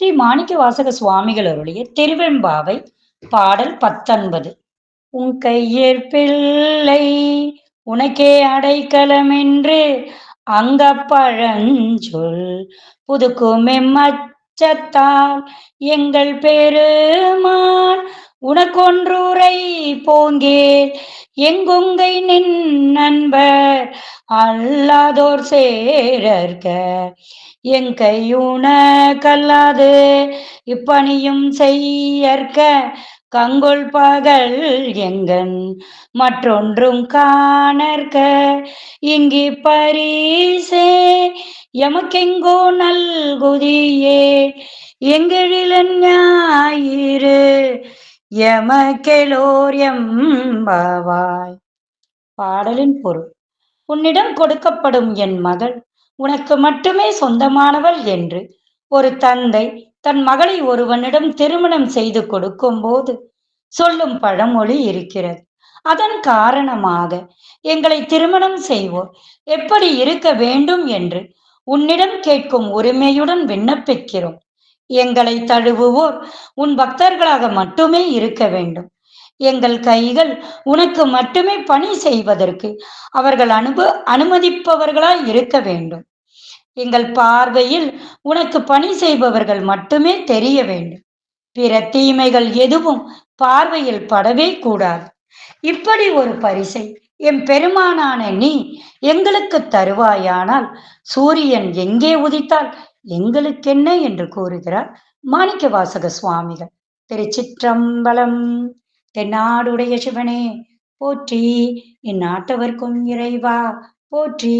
ஸ்ரீ மாணிக்கவாசக சுவாமிகள் அருளிய திருவெம்பாவை பாடல் 19. உன் கையிற் பிள்ளை உனக்கே அடைக்கலமென்று அங்கப் பழஞ்சொல் புதுக்கும் எம்மச்சத்தால் எங்கள் பெருமான் உனக்கொன்றுரை போங்கேல் எங்குங்கை நின் நண்பர் அல்லாதோர் சேரற்க எங்கையுண கல்லாது இப்பணியும் செய்யற்க கங்கொள் பகல் எங்கண் மற்றொன்றும் காணற்க இங்கி பரிசே எமக்கெங்கோ நல்குதியே எங்கெழிலன் ஞாயிறு எமக்கெலோர் எம்பாவாய். பாடலின் பொருள். உன்னிடம் கொடுக்கப்படும் என் மகள் உனக்கு மட்டுமே சொந்தமானவள் என்று ஒரு தந்தை தன் மகளை ஒருவனிடம் திருமணம் செய்து கொடுக்கும் போது சொல்லும் பழமொழி இருக்கிறது. அதன் காரணமாக எங்களை திருமணம் செய்வோர் எப்படி இருக்க வேண்டும் என்று உன்னிடம் கேட்கும் உரிமையுடன் விண்ணப்பிக்கிறோம். எங்களை தழுவுவோர் உன் பக்தர்களாக மட்டுமே இருக்க வேண்டும். எங்கள் கைகள் உனக்கு மட்டுமே பணி செய்வதற்கு அவர்கள் அனுமதிப்பவர்களாய் இருக்க வேண்டும். எங்கள் பார்வையில் உனக்கு பணி செய்பவர்கள் மட்டுமே தெரிய வேண்டும். பிற தீமைகள் எதுவும் பார்வையில் படவே கூடாது. இப்படி ஒரு பரிசை எம் பெருமானான நீ எங்களுக்கு தருவாயானால் சூரியன் எங்கே உதித்தால் எங்களுக்கென்ன என்று கூறுகிறார் மாணிக்கவாசக சுவாமிகள். திருச்சிற்றம்பலம். தென்னாடுடைய சிவனே போற்றி, இந்நாட்டவர்க்கும் இறைவா போற்றி.